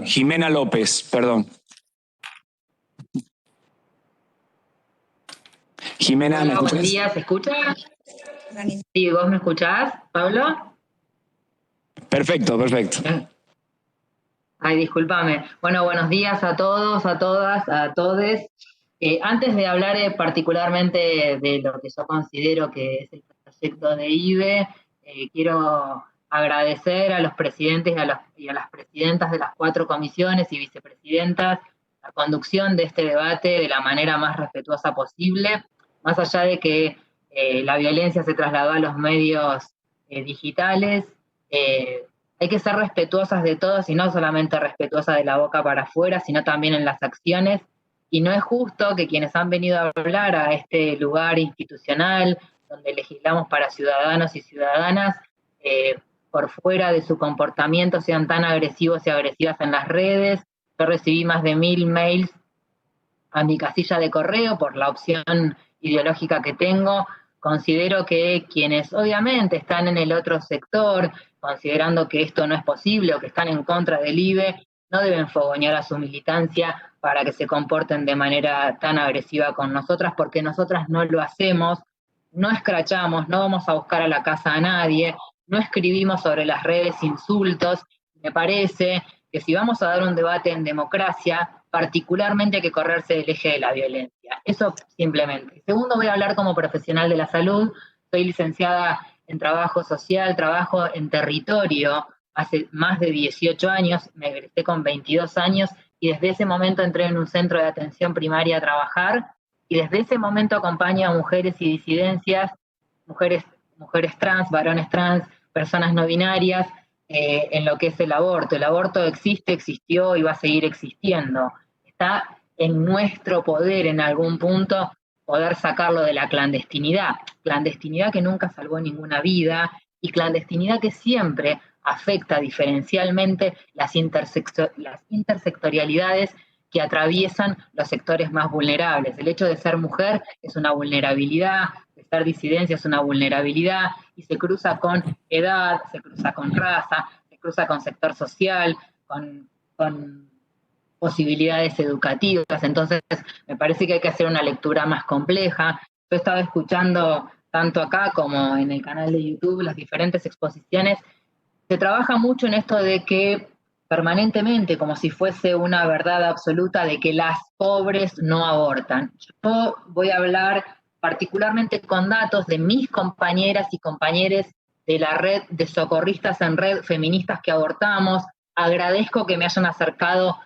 Jimena López, perdón. Jimena, hola, ¿me escuchás? buenos días, ¿se escucha? Sí, ¿vos me escuchás, Pablo? Perfecto, perfecto. Ay, discúlpame. Bueno, buenos días a todos, a todas, a todes. Antes de hablar particularmente de lo que yo considero que es el proyecto de IBE, quiero agradecer a los presidentes y a las presidentas de las 4 comisiones y vicepresidentas la conducción de este debate de la manera más respetuosa posible, más allá de que la violencia se trasladó a los medios digitales. Hay que ser respetuosas de todos y no solamente respetuosas de la boca para afuera, sino también en las acciones. Y no es justo que quienes han venido a hablar a este lugar institucional, donde legislamos para ciudadanos y ciudadanas, por fuera de su comportamiento sean tan agresivos y agresivas en las redes. Yo recibí más de 1000 mails a mi casilla de correo por la opción ideológica que tengo. Considero que quienes obviamente están en el otro sector, considerando que esto no es posible o que están en contra del IBE, no deben fogonear a su militancia para que se comporten de manera tan agresiva con nosotras, porque nosotras no lo hacemos, no escrachamos, no vamos a buscar a la casa a nadie, no escribimos sobre las redes insultos. Me parece que si vamos a dar un debate en democracia, particularmente hay que correrse del eje de la violencia. Eso simplemente. Segundo, voy a hablar como profesional de la salud. Soy licenciada en trabajo social, trabajo en territorio hace más de 18 años, me egresé con 22 años y desde ese momento entré en un centro de atención primaria a trabajar y desde ese momento acompaño a mujeres y disidencias, mujeres trans, varones trans, personas no binarias, en lo que es el aborto. El aborto existe, existió y va a seguir existiendo. Está en nuestro poder en algún punto poder sacarlo de la clandestinidad que nunca salvó ninguna vida y clandestinidad que siempre afecta diferencialmente las intersectorialidades que atraviesan los sectores más vulnerables. El hecho de ser mujer es una vulnerabilidad, de ser disidencia es una vulnerabilidad y se cruza con edad, se cruza con raza, se cruza con sector social, con posibilidades educativas. Entonces, me parece que hay que hacer una lectura más compleja. Yo estaba escuchando tanto acá como en el canal de YouTube las diferentes exposiciones. Se trabaja mucho en esto de que permanentemente, como si fuese una verdad absoluta, de que las pobres no abortan. Yo voy a hablar particularmente con datos de mis compañeras y compañeros de la red de socorristas en red feministas que abortamos. Agradezco que me hayan acercado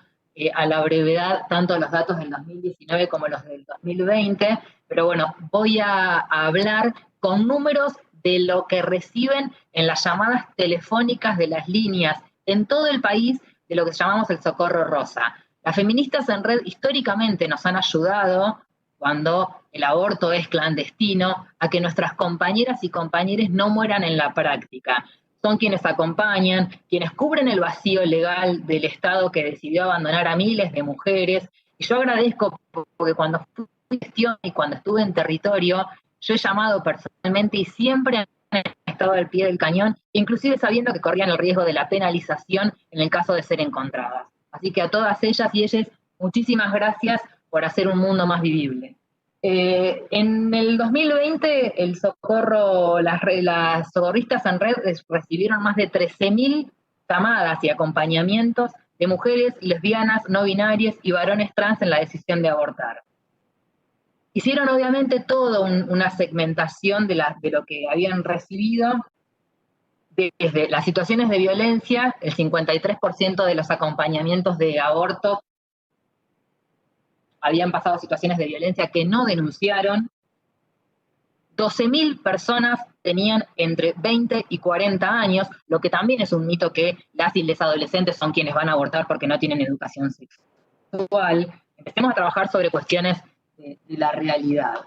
a la brevedad tanto los datos del 2019 como los del 2020, pero bueno, voy a hablar con números de lo que reciben en las llamadas telefónicas de las líneas en todo el país de lo que llamamos el socorro rosa. Las feministas en red históricamente nos han ayudado cuando el aborto es clandestino a que nuestras compañeras y compañeros no mueran en la práctica. Son quienes acompañan, quienes cubren el vacío legal del Estado que decidió abandonar a miles de mujeres. Y yo agradezco porque cuando fui en gestión y cuando estuve en territorio, yo he llamado personalmente y siempre han estado al pie del cañón, inclusive sabiendo que corrían el riesgo de la penalización en el caso de ser encontradas. Así que a todas ellas y ellas, muchísimas gracias por hacer un mundo más vivible. En el 2020, el socorro, las socorristas en red recibieron más de 13.000 llamadas y acompañamientos de mujeres lesbianas, no binarias y varones trans en la decisión de abortar. Hicieron obviamente toda una segmentación de lo que habían recibido, desde las situaciones de violencia. El 53% de los acompañamientos de aborto habían pasado situaciones de violencia que no denunciaron. 12.000 personas tenían entre 20 y 40 años, lo que también es un mito que las y les adolescentes son quienes van a abortar porque no tienen educación sexual. Empecemos a trabajar sobre cuestiones de la realidad.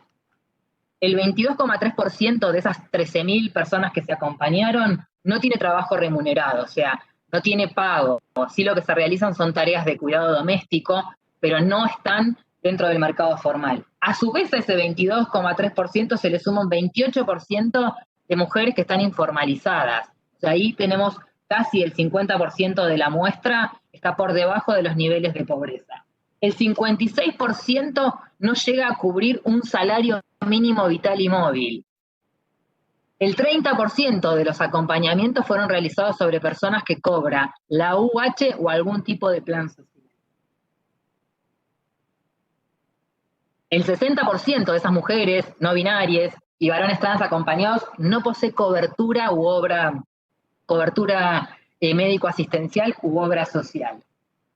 El 22,3% de esas 13.000 personas que se acompañaron no tiene trabajo remunerado, o sea, no tiene pago. Sí, lo que se realizan son tareas de cuidado doméstico, pero no están dentro del mercado formal. A su vez, a ese 22,3% se le suma un 28% de mujeres que están informalizadas. O sea, ahí tenemos casi el 50% de la muestra está por debajo de los niveles de pobreza. El 56% no llega a cubrir un salario mínimo vital y móvil. El 30% de los acompañamientos fueron realizados sobre personas que cobran la UH o algún tipo de plan social. El 60% de esas mujeres no binarias y varones trans acompañados no posee cobertura médico-asistencial u obra social.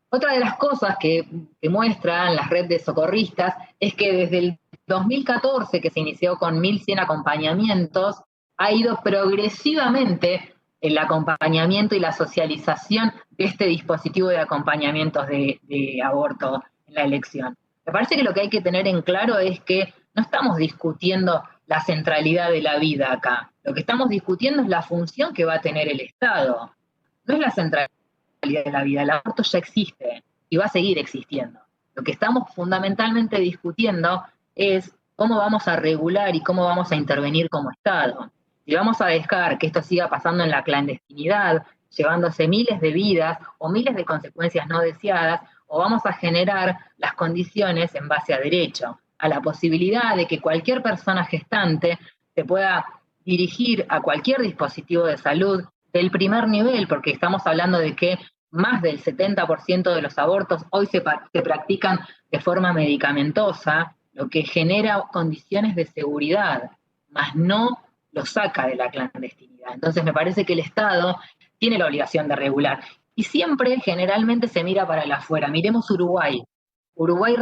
Otra de las cosas que muestran las redes de socorristas es que desde el 2014, que se inició con 1.100 acompañamientos, ha ido progresivamente el acompañamiento y la socialización de este dispositivo de acompañamientos de aborto en la elección. Me parece que lo que hay que tener en claro es que no estamos discutiendo la centralidad de la vida acá. Lo que estamos discutiendo es la función que va a tener el Estado. No es la centralidad de la vida, el aborto ya existe y va a seguir existiendo. Lo que estamos fundamentalmente discutiendo es cómo vamos a regular y cómo vamos a intervenir como Estado. Si vamos a dejar que esto siga pasando en la clandestinidad, llevándose miles de vidas o miles de consecuencias no deseadas, o vamos a generar las condiciones en base a derecho, a la posibilidad de que cualquier persona gestante se pueda dirigir a cualquier dispositivo de salud del primer nivel, porque estamos hablando de que más del 70% de los abortos hoy se practican de forma medicamentosa, lo que genera condiciones de seguridad, más no lo saca de la clandestinidad. Entonces me parece que el Estado tiene la obligación de regular. Y siempre, generalmente, se mira para el afuera. Miremos Uruguay. Uruguay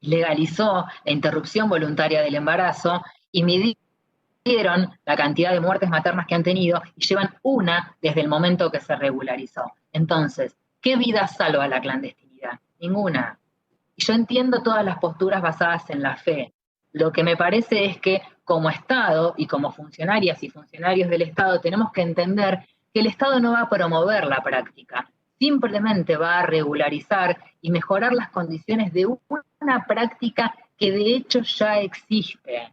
legalizó la interrupción voluntaria del embarazo y midieron la cantidad de muertes maternas que han tenido y llevan una desde el momento que se regularizó. Entonces, ¿qué vida salva la clandestinidad? Ninguna. Y yo entiendo todas las posturas basadas en la fe. Lo que me parece es que como Estado y como funcionarias y funcionarios del Estado tenemos que entender que el Estado no va a promover la práctica, simplemente va a regularizar y mejorar las condiciones de una práctica que de hecho ya existe,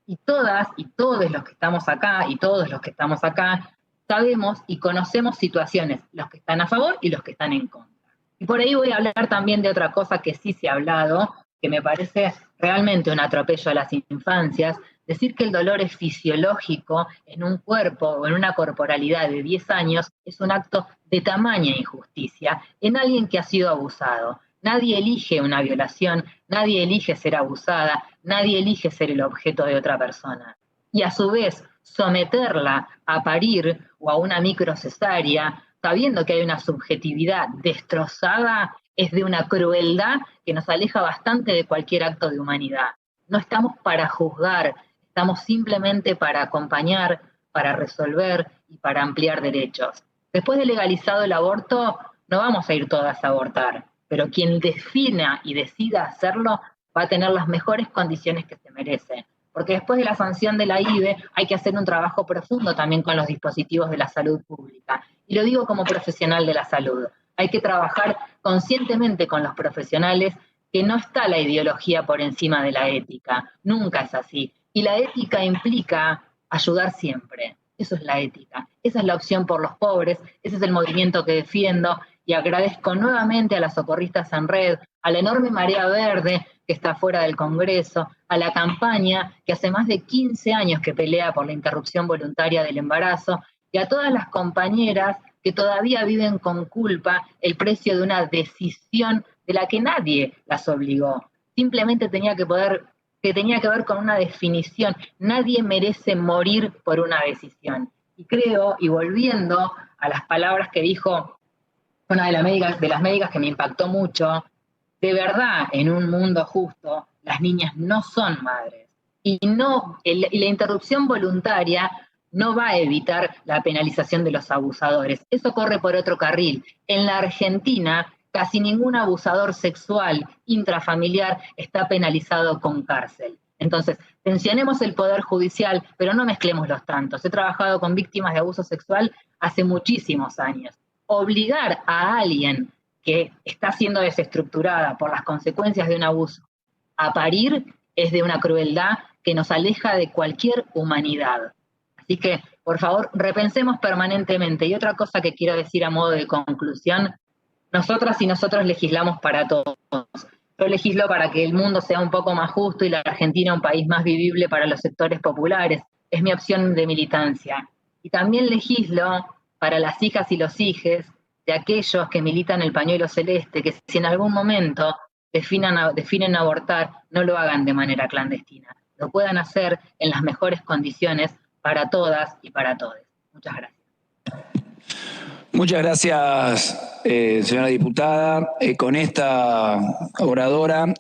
Y todas y todos los que estamos acá sabemos y conocemos situaciones, los que están a favor y los que están en contra. Y por ahí voy a hablar también de otra cosa que sí se ha hablado, que me parece realmente un atropello a las infancias. Decir que el dolor es fisiológico en un cuerpo o en una corporalidad de 10 años es un acto de tamaña injusticia en alguien que ha sido abusado. Nadie elige una violación, nadie elige ser abusada, nadie elige ser el objeto de otra persona. Y a su vez, someterla a parir o a una microcesárea, sabiendo que hay una subjetividad destrozada, es de una crueldad que nos aleja bastante de cualquier acto de humanidad. No estamos para juzgar, estamos simplemente para acompañar, para resolver y para ampliar derechos. Después de legalizado el aborto, no vamos a ir todas a abortar, pero quien defina y decida hacerlo va a tener las mejores condiciones que se merece. Porque después de la sanción de la IVE hay que hacer un trabajo profundo también con los dispositivos de la salud pública. Y lo digo como profesional de la salud. Hay que trabajar conscientemente con los profesionales, que no está la ideología por encima de la ética. Nunca es así. Y la ética implica ayudar siempre. Eso es la ética. Esa es la opción por los pobres. Ese es el movimiento que defiendo. Y agradezco nuevamente a las socorristas en red, a la enorme marea verde que está fuera del Congreso, a la campaña que hace más de 15 años que pelea por la interrupción voluntaria del embarazo, y a todas las compañeras que todavía viven con culpa el precio de una decisión de la que nadie las obligó. Simplemente tenía que ver con una definición. Nadie merece morir por una decisión. Y creo, y volviendo a las palabras que dijo una de las médicas que me impactó mucho, de verdad, en un mundo justo, las niñas no son madres. Y la interrupción voluntaria no va a evitar la penalización de los abusadores. Eso corre por otro carril. En la Argentina, casi ningún abusador sexual intrafamiliar está penalizado con cárcel. Entonces, tensionemos el poder judicial, pero no mezclemos los tantos. He trabajado con víctimas de abuso sexual hace muchísimos años. Obligar a alguien que está siendo desestructurada por las consecuencias de un abuso a parir es de una crueldad que nos aleja de cualquier humanidad. Así que Por favor, repensemos permanentemente. Y otra cosa que quiero decir a modo de conclusión, nosotras y nosotros legislamos para todos. Yo legislo para que el mundo sea un poco más justo y la Argentina un país más vivible para los sectores populares. Es mi opción de militancia. Y también legislo para las hijas y los hijes de aquellos que militan el pañuelo celeste, que si en algún momento definen abortar, no lo hagan de manera clandestina. Lo puedan hacer en las mejores condiciones para todas y para todos. Muchas gracias. Muchas gracias, señora diputada. Con esta oradora